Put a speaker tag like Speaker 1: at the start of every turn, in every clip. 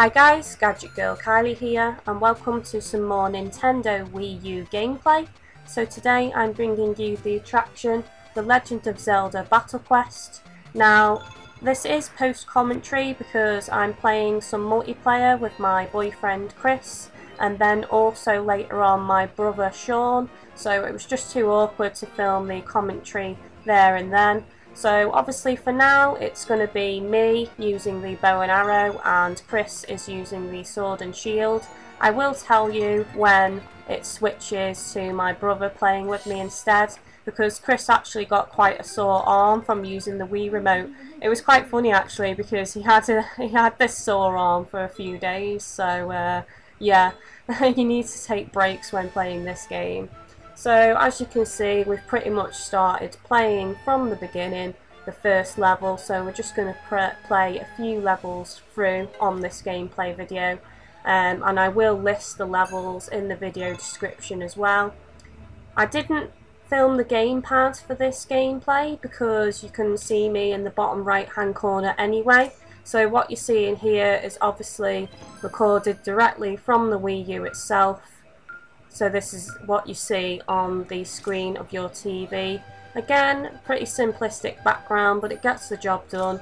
Speaker 1: Hi guys, GadgetGirlKylie here and welcome to some more Nintendo Wii U gameplay. So today I'm bringing you the attraction The Legend of Zelda Battle Quest. Now this is post-commentary because I'm playing some multiplayer with my boyfriend Chris and then also later on my brother Shaun, so it was just too awkward to film the commentary there and then. So obviously for now it's going to be me using the bow and arrow and Chris is using the sword and shield. I will tell you when it switches to my brother playing with me instead, because Chris actually got quite a sore arm from using the Wii remote. It was quite funny actually because he had this sore arm for a few days, so yeah, you need to take breaks when playing this game. So as you can see, we've pretty much started playing from the beginning, the first level, so we're just going to play a few levels through on this gameplay video, and I will list the levels in the video description as well. I didn't film the gamepad for this gameplay because you can see me in the bottom right hand corner anyway, so what you're seeing here is obviously recorded directly from the Wii U itself. So this is what you see on the screen of your TV. Again, pretty simplistic background, but it gets the job done.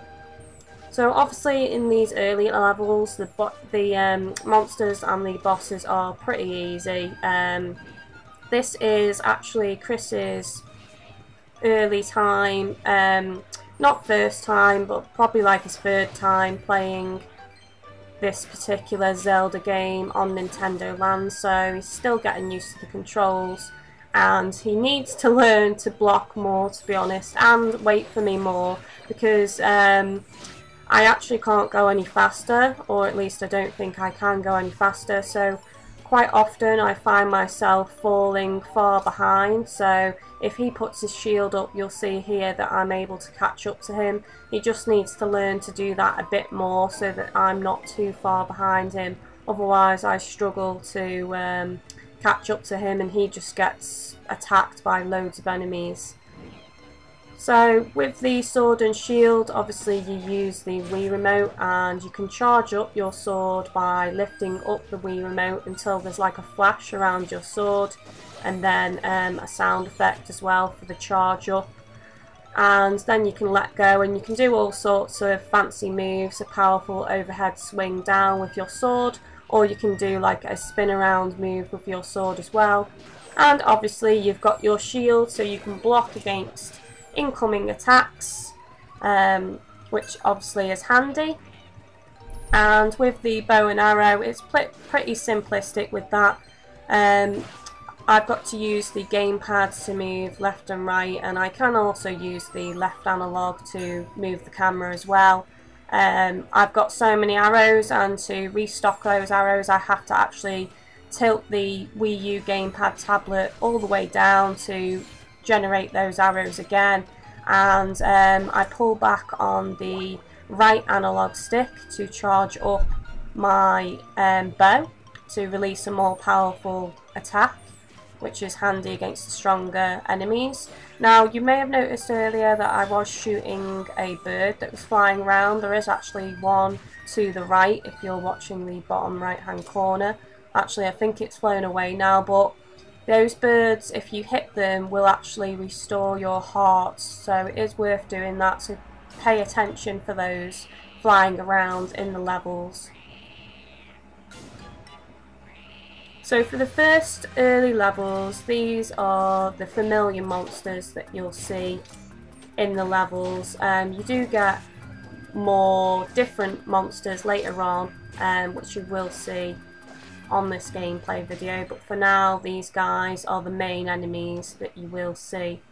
Speaker 1: So obviously in these early levels, the monsters and the bosses are pretty easy. This is actually Chris's early time, not first time, but probably like his third time playing this particular Zelda game on NintendoLand, so he's still getting used to the controls and he needs to learn to block more, to be honest, and wait for me more, because I actually can't go any faster, or at least I don't think I can go any faster, so quite often I find myself falling far behind. So if he puts his shield up, you'll see here that I'm able to catch up to him. He just needs to learn to do that a bit more so that I'm not too far behind him. Otherwise I struggle to catch up to him and he just gets attacked by loads of enemies. So with the sword and shield, obviously you use the Wii remote and you can charge up your sword by lifting up the Wii remote until there's like a flash around your sword, and then a sound effect as well for the charge up. And then you can let go and you can do all sorts of fancy moves, a powerful overhead swing down with your sword, or you can do like a spin around move with your sword as well. And obviously you've got your shield so you can block against incoming attacks, which obviously is handy. And with the bow and arrow it's pretty simplistic with that. I've got to use the gamepad to move left and right, and I can also use the left analog to move the camera as well. I've got so many arrows, and to restock those arrows I have to actually tilt the Wii U gamepad tablet all the way down to generate those arrows again, and I pull back on the right analog stick to charge up my bow to release a more powerful attack, which is handy against the stronger enemies. Now you may have noticed earlier that I was shooting a bird that was flying around. There is actually one to the right if you're watching the bottom right hand corner. Actually I think it's flown away now, but those birds, if you hit them, will actually restore your hearts, so it is worth doing that, so pay attention for those flying around in the levels. So for the first early levels, these are the familiar monsters that you'll see in the levels. You do get more different monsters later on, which you will see on this gameplay video, but for now these guys are the main enemies that you will see.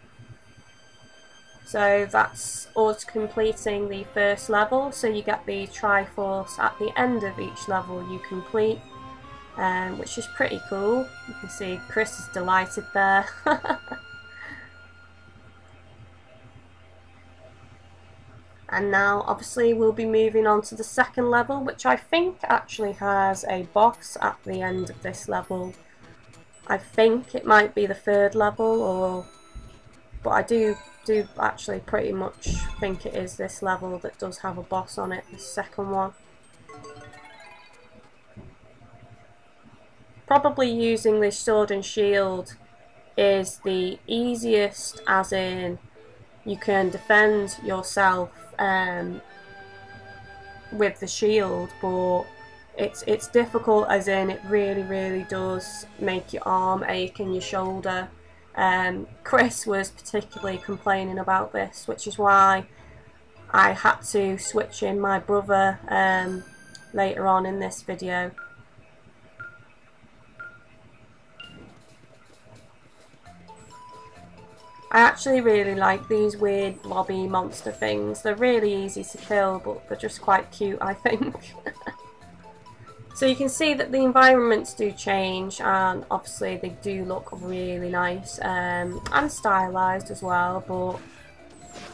Speaker 1: So that's us completing the first level, so you get the Triforce at the end of each level you complete, which is pretty cool. You can see Chris is delighted there. And now obviously we'll be moving on to the second level, which I think actually has a boss at the end of this level. I think it might be the third level, but I do actually pretty much think it is this level that does have a boss on it, the second one. probably using this sword and shield is the easiest, as in you can defend yourself with the shield, but it's difficult, as in it really does make your arm ache and your shoulder. Chris was particularly complaining about this, which is why I had to switch in my brother later on in this video. I actually really like these weird blobby monster things. They're really easy to kill, but they're just quite cute, I think. So you can see that the environments do change, and obviously they do look really nice and stylised as well, but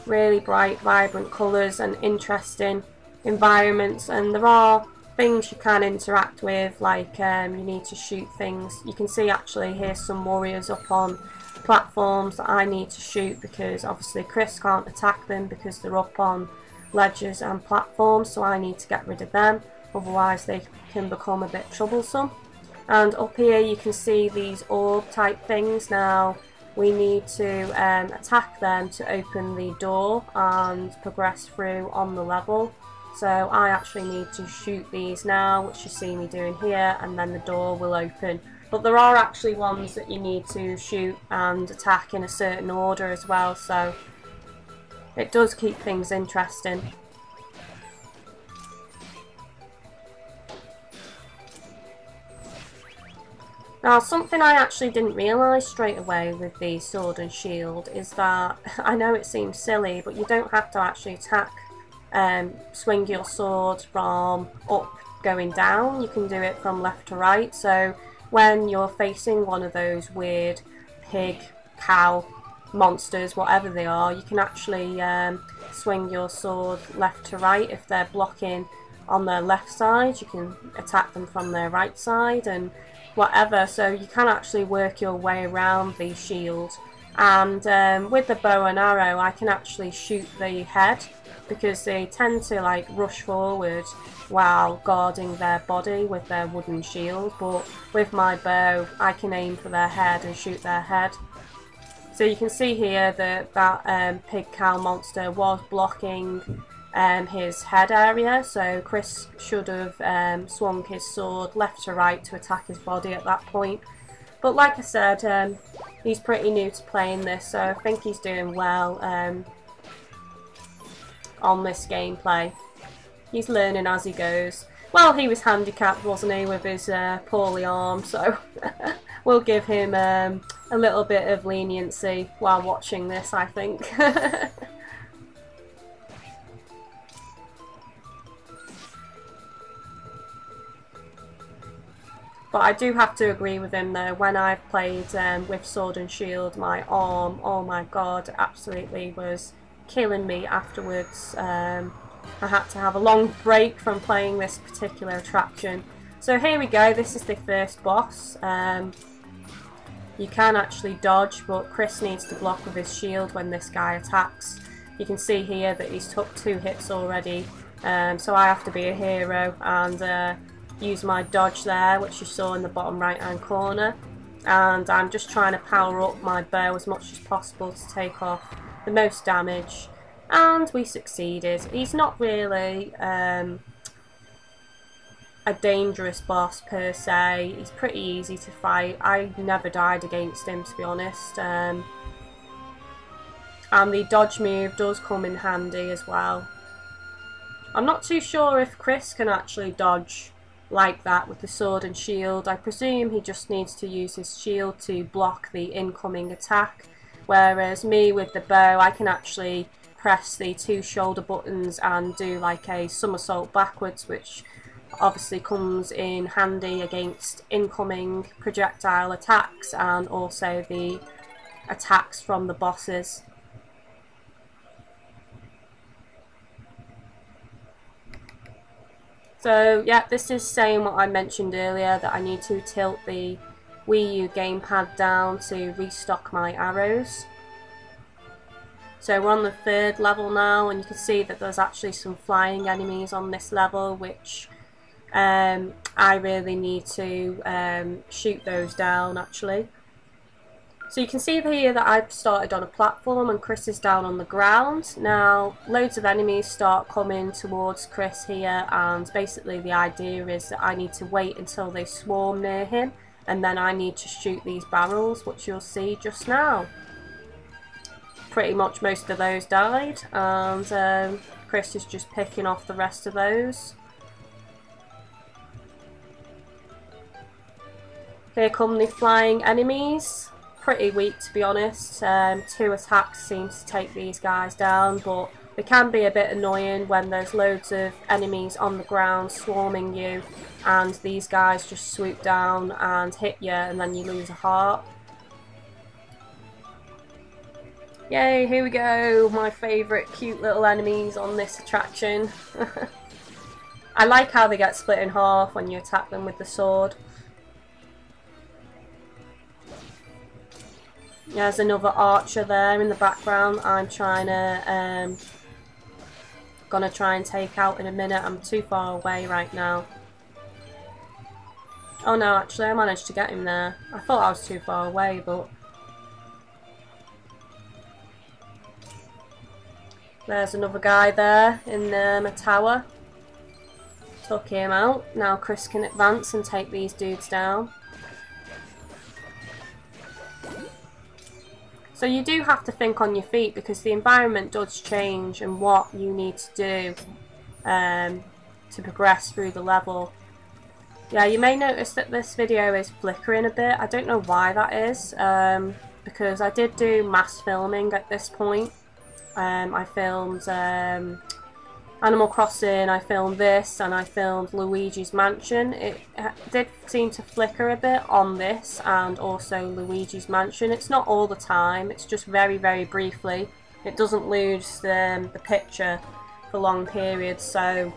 Speaker 1: really bright, vibrant colours and interesting environments. And there are things you can interact with, like you need to shoot things. You can see actually here's some warriors up on platforms that I need to shoot, because obviously Chris can't attack them because they're up on ledges and platforms, so I need to get rid of them, otherwise they can become a bit troublesome. And up here you can see these orb type things. Now we need to attack them to open the door and progress through on the level. So I actually need to shoot these now, which you see me doing here, and then the door will open. But there are actually ones that you need to shoot and attack in a certain order as well, so it does keep things interesting. Now, something I actually didn't realise straight away with the sword and shield is that, I know it seems silly, but you don't have to actually attack, swing your sword from up going down. You can do it from left to right. So when you're facing one of those weird pig, cow monsters, whatever they are, you can actually swing your sword left to right. If they're blocking on their left side, you can attack them from their right side and whatever. So you can actually work your way around the shield. And with the bow and arrow, I can actually shoot the head, because they tend to like rush forward while guarding their body with their wooden shield, but with my bow I can aim for their head and shoot their head. So you can see here that that pig cow monster was blocking his head area, so Chris should have swung his sword left to right to attack his body at that point. But like I said, he's pretty new to playing this, so I think he's doing well on this gameplay. He's learning as he goes. Well, he was handicapped, wasn't he, with his poorly arm, so we'll give him a little bit of leniency while watching this, I think. But I do have to agree with him though, when I've played with Sword and Shield, my arm, oh my god, absolutely was killing me afterwards. I had to have a long break from playing this particular attraction. So here we go, this is the first boss. You can actually dodge, but Chris needs to block with his shield when this guy attacks. You can see here that he's took 2 hits already, so I have to be a hero and use my dodge there, which you saw in the bottom right hand corner. And I'm just trying to power up my bow as much as possible to take off the most damage. And we succeeded. He's not really a dangerous boss per se. He's pretty easy to fight. I never died against him, to be honest. And the dodge move does come in handy as well. I'm not too sure if Chris can actually dodge like that with the sword and shield. I presume he just needs to use his shield to block the incoming attack, whereas me with the bow, I can actually press the 2 shoulder buttons and do like a somersault backwards, which obviously comes in handy against incoming projectile attacks and also the attacks from the bosses. So yeah, this is saying what I mentioned earlier, that I need to tilt the Wii U gamepad down to restock my arrows. So we're on the 3rd level now, and you can see that there's actually some flying enemies on this level, which I really need to shoot those down actually. So you can see here that I've started on a platform and Chris is down on the ground. Now loads of enemies start coming towards Chris here, and basically the idea is that I need to wait until they swarm near him, and then I need to shoot these barrels, which you'll see just now. Pretty much most of those died, and Chris is just picking off the rest of those. Here come the flying enemies. Pretty weak, to be honest. 2 attacks seems to take these guys down, but they can be a bit annoying when there's loads of enemies on the ground swarming you and these guys just swoop down and hit you and then you lose a heart. Yay, here we go, my favourite cute little enemies on this attraction. I like how they get split in half when you attack them with the sword. There's another archer there in the background. I'm trying to, gonna try and take out in a minute. I'm too far away right now. Oh no, actually I managed to get him there. I thought I was too far away, but... There's another guy there in a tower. Took him out. Now Chris can advance and take these dudes down. So you do have to think on your feet because the environment does change and what you need to do to progress through the level. Yeah, you may notice that this video is flickering a bit. I don't know why that is, because I did do mass filming at this point. I filmed Animal Crossing, I filmed this, and I filmed Luigi's Mansion. It did seem to flicker a bit on this and also Luigi's Mansion. It's not all the time, it's just very, very briefly. It doesn't lose the picture for long periods, so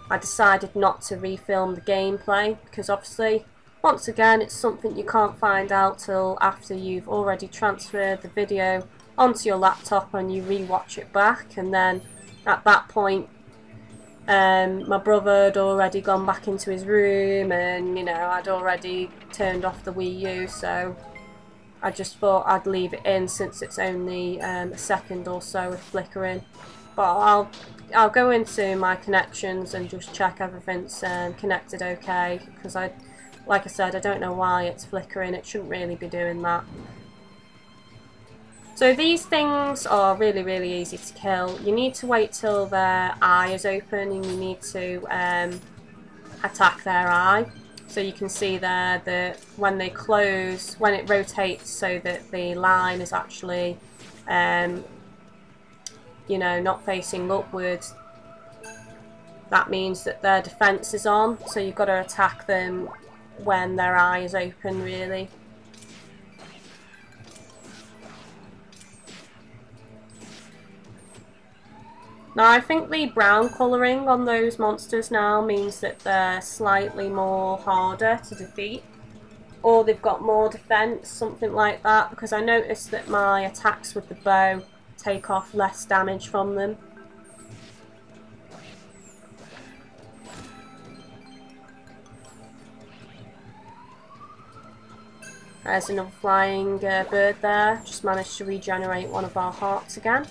Speaker 1: I decided not to refilm the gameplay because obviously, once again, it's something you can't find out till after you've already transferred the video onto your laptop and you re-watch it back, and then at that point my brother had already gone back into his room and, you know, I'd already turned off the Wii U, so I just thought I'd leave it in since it's only a second or so of flickering. But I'll go into my connections and just check everything's connected okay, because like I said, I don't know why it's flickering. It shouldn't really be doing that. So these things are really, really easy to kill. You need to wait till their eye is open and you need to attack their eye. So you can see there that when they close, when it rotates so that the line is actually, you know, not facing upwards, that means that their defense is on. So you've got to attack them when their eye is open, really. Now I think the brown colouring on those monsters now means that they're slightly more harder to defeat, or they've got more defense, something like that, because I noticed that my attacks with the bow take off less damage from them. There's another flying bird there, just managed to regenerate one of our hearts again.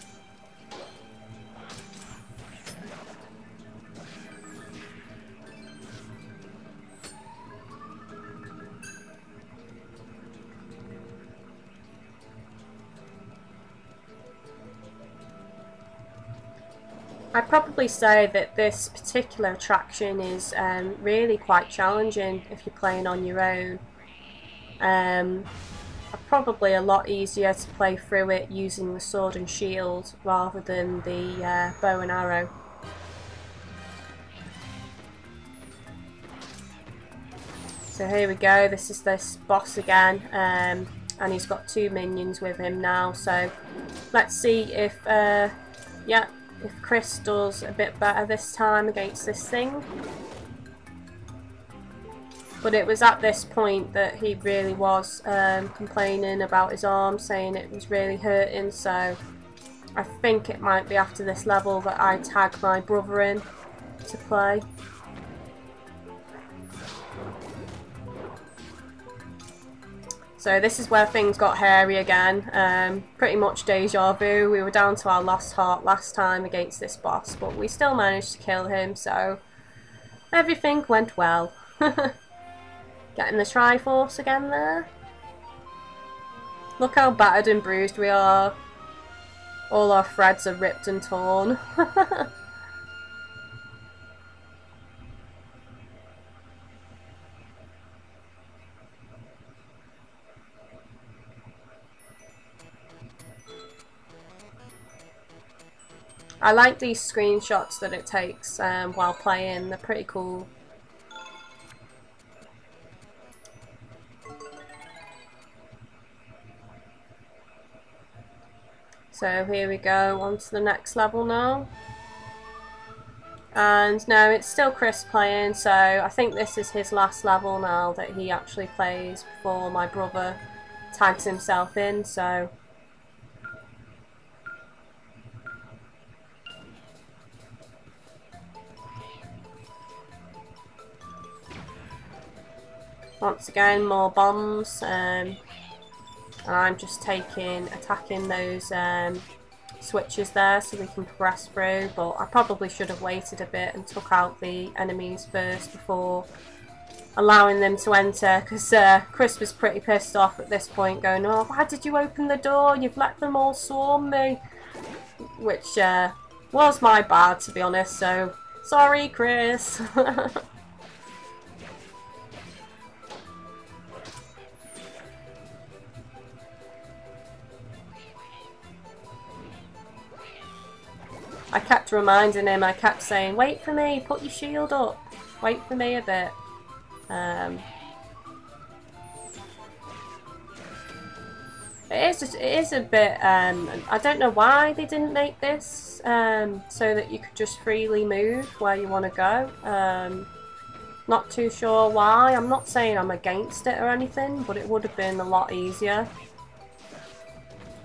Speaker 1: I'd probably say that this particular attraction is really quite challenging if you're playing on your own. Probably a lot easier to play through it using the sword and shield rather than the bow and arrow. So here we go, this is this boss again, and he's got 2 minions with him now, so let's see if yeah, if Chris does a bit better this time against this thing. But it was at this point that he really was complaining about his arm, saying it was really hurting, so I think it might be after this level that I tag my brother in to play. So this is where things got hairy again. Pretty much deja vu. We were down to our last heart last time against this boss, but we still managed to kill him, so everything went well. Getting the Triforce again there. Look how battered and bruised we are. All our threads are ripped and torn. I like these screenshots that it takes while playing, they're pretty cool. So here we go, on to the next level now. And now it's still Chris playing, so I think this is his last level now that he actually plays before my brother tags himself in, so... Once again, more bombs, and I'm just attacking those switches there so we can progress through, but I probably should have waited a bit and took out the enemies first before allowing them to enter, because Chris was pretty pissed off at this point, going, "Oh, why did you open the door? You've let them all swarm me," which was my bad, to be honest, so sorry, Chris. I kept reminding him, I kept saying, "Wait for me, put your shield up, wait for me a bit." It is a bit, I don't know why they didn't make this so that you could just freely move where you want to go. Not too sure why. I'm not saying I'm against it or anything, but it would have been a lot easier.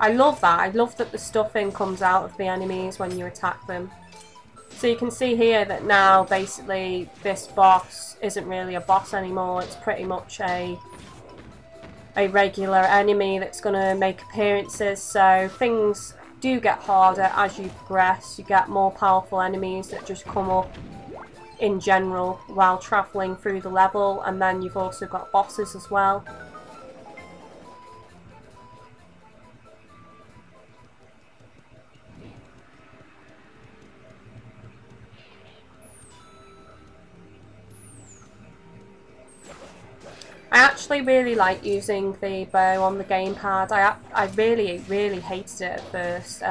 Speaker 1: I love that. I love that the stuffing comes out of the enemies when you attack them. So you can see here that now basically this boss isn't really a boss anymore. It's pretty much a regular enemy that's going to make appearances. So things do get harder as you progress. You get more powerful enemies that just come up in general while travelling through the level, and then you've also got bosses as well. I actually really like using the bow on the gamepad. I really hated it at first,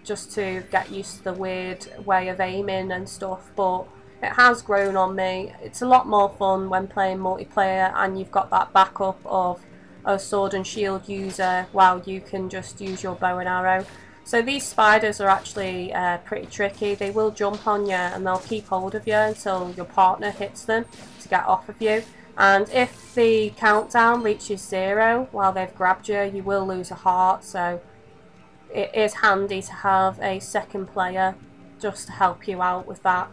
Speaker 1: just to get used to the weird way of aiming and stuff, but it has grown on me. It's a lot more fun when playing multiplayer and you've got that backup of a sword and shield user while you can just use your bow and arrow. So these spiders are actually pretty tricky. They will jump on you and they'll keep hold of you until your partner hits them to get off of you. And if the countdown reaches 0 while they've grabbed you, you will lose a heart, so it is handy to have a second player just to help you out with that.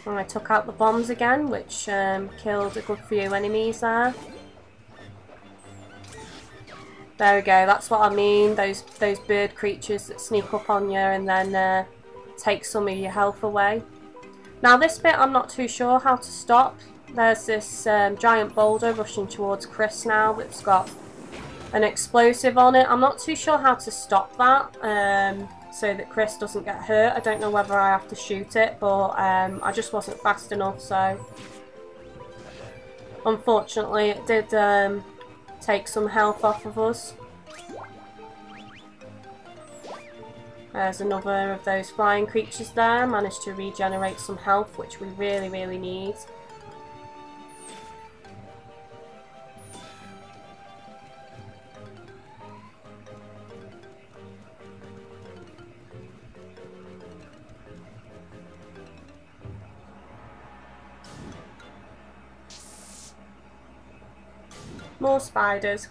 Speaker 1: And I took out the bombs again, which killed a good few enemies there. There we go, that's what I mean, those bird creatures that sneak up on you and then take some of your health away. Now this bit I'm not too sure how to stop. There's this giant boulder rushing towards Chris now that's got an explosive on it. I'm not too sure how to stop that so that Chris doesn't get hurt. I don't know whether I have to shoot it, but I just wasn't fast enough, so unfortunately it did take some health off of us. There's another of those flying creatures there. Managed to regenerate some health, which we really need. More spiders.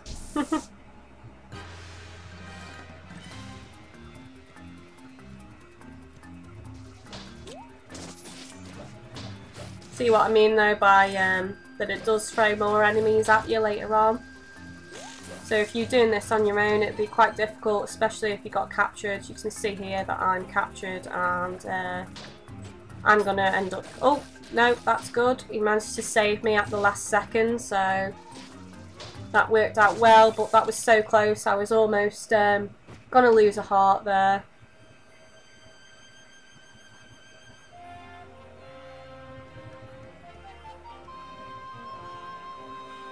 Speaker 1: See what I mean though by that it does throw more enemies at you later on. So if you're doing this on your own, it'd be quite difficult, especially if you got captured. You can see here that I'm captured, and I'm gonna end up... Oh, no, that's good. He managed to save me at the last second, so that worked out well, but that was so close. I was almost gonna lose a heart there.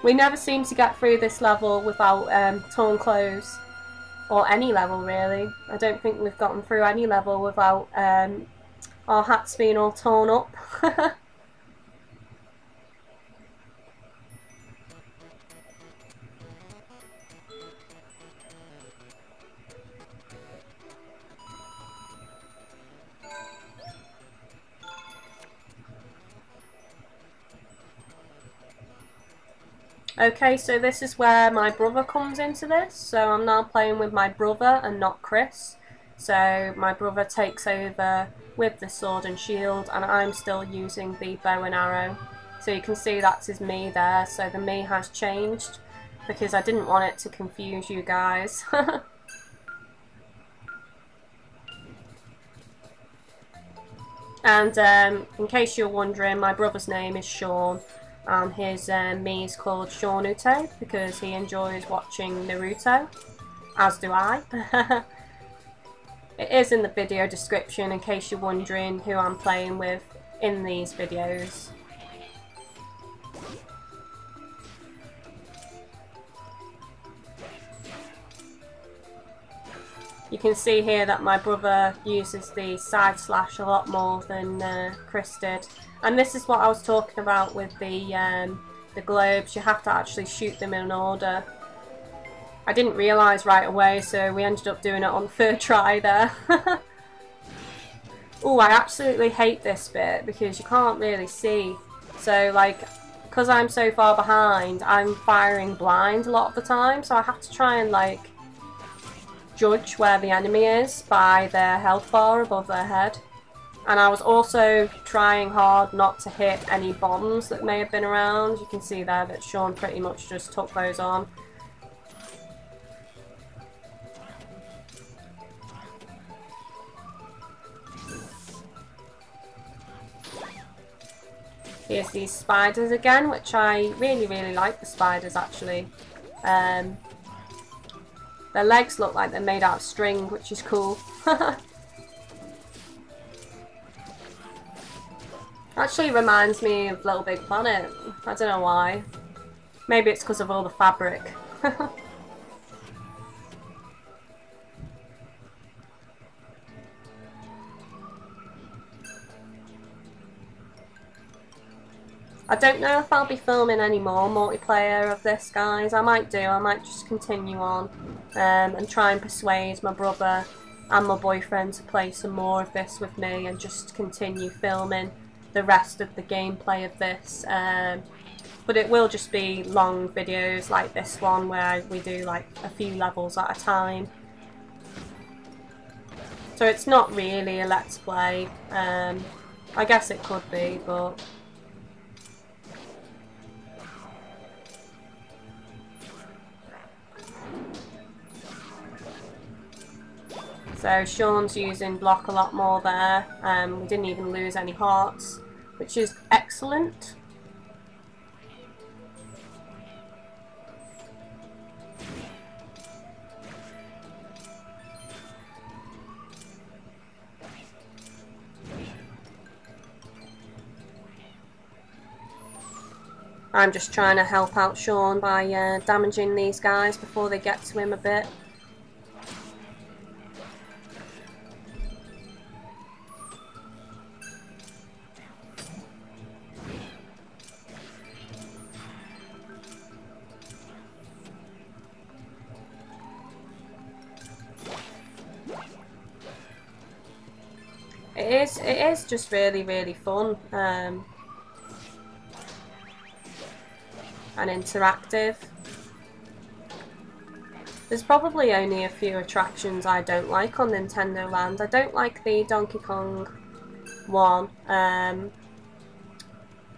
Speaker 1: We never seem to get through this level without torn clothes, or any level really. I don't think we've gotten through any level without our hats being all torn up. Okay, so this is where my brother comes into this. So I'm now playing with my brother and not Chris. So my brother takes over with the sword and shield, and I'm still using the bow and arrow. So you can see that's his me there. So the me has changed because I didn't want it to confuse you guys. And in case you're wondering, my brother's name is Shaun. And his me is called Shaunuto because he enjoys watching Naruto, as do I. It is in the video description in case you're wondering who I'm playing with in these videos. You can see here that my brother uses the side slash a lot more than Chris did. And this is what I was talking about with the globes. You have to actually shoot them in order. I didn't realise right away, so we ended up doing it on the third try there. Oh, I absolutely hate this bit because you can't really see. So, like, because I'm so far behind, I'm firing blind a lot of the time. So I have to try and, like, judge where the enemy is by their health bar above their head. And I was also trying hard not to hit any bombs that may have been around. You can see there that Shaun pretty much just took those on. Here's these spiders again, which I really like the spiders actually. Their legs look like they're made out of string, which is cool. Actually reminds me of Little Big Planet. I don't know why. Maybe it's because of all the fabric. I don't know if I'll be filming any more multiplayer of this, guys. I might do. I might just continue on and try and persuade my brother and my boyfriend to play some more of this with me and just continue filming the rest of the gameplay of this. But it will just be long videos like this one where we do like a few levels at a time. So it's not really a let's play. I guess it could be, but... So Shaun's using block a lot more there. We didn't even lose any hearts, which is excellent. I'm just trying to help out Shaun by damaging these guys before they get to him a bit. It is just really fun and interactive. There's probably only a few attractions I don't like on Nintendo Land. I don't like the Donkey Kong one.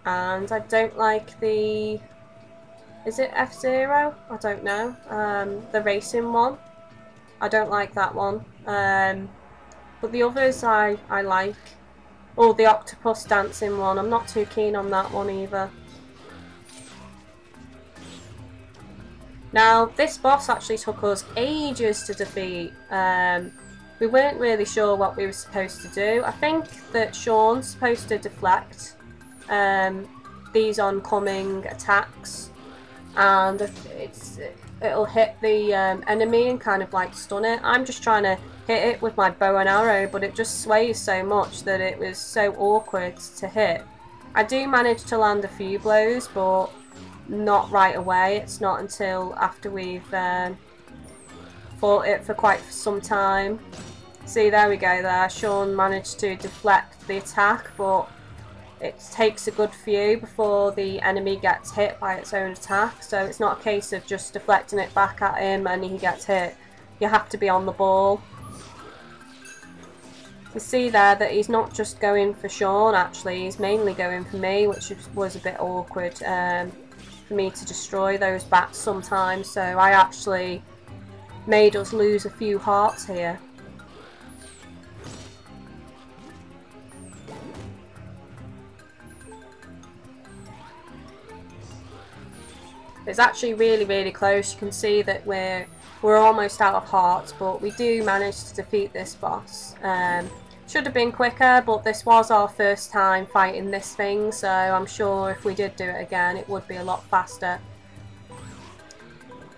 Speaker 1: and I don't like the, is it F-Zero? I don't know. The racing one. I don't like that one. But the others I like. Oh, the octopus dancing one. I'm not too keen on that one either. Now, this boss actually took us ages to defeat. We weren't really sure what we were supposed to do. I think that Shaun's supposed to deflect these oncoming attacks, and it'll hit the enemy and kind of like stun it. I'm just trying to hit it with my bow and arrow, but it just sways so much that it was so awkward to hit. I do manage to land a few blows, but not right away. It's not until after we've fought it for quite some time. See, there we go there. Shaun managed to deflect the attack, but it takes a good few before the enemy gets hit by its own attack. So it's not a case of just deflecting it back at him and he gets hit. You have to be on the ball. You see there that he's not just going for Shaun, actually. He's mainly going for me, which was a bit awkward for me to destroy those bats sometimes. So I actually made us lose a few hearts here. It's actually really close. You can see that we're almost out of hearts, but we do manage to defeat this boss. Should have been quicker, but this was our first time fighting this thing, so I'm sure if we did do it again it would be a lot faster.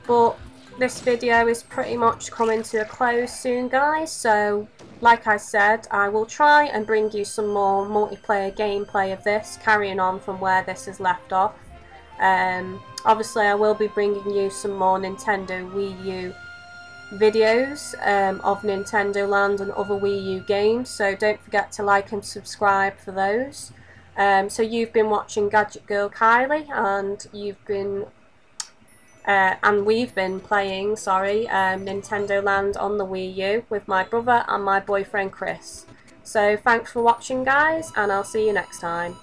Speaker 1: But this video is pretty much coming to a close soon, guys, so like I said, I will try and bring you some more multiplayer gameplay of this, carrying on from where this is left off. Obviously I will be bringing you some more Nintendo Wii U videos of NintendoLand and other Wii U games, so don't forget to like and subscribe for those. So you've been watching GadgetGirlKylie, and we've been playing, NintendoLand on the Wii U with my brother and my boyfriend Chris. So thanks for watching, guys, and I'll see you next time.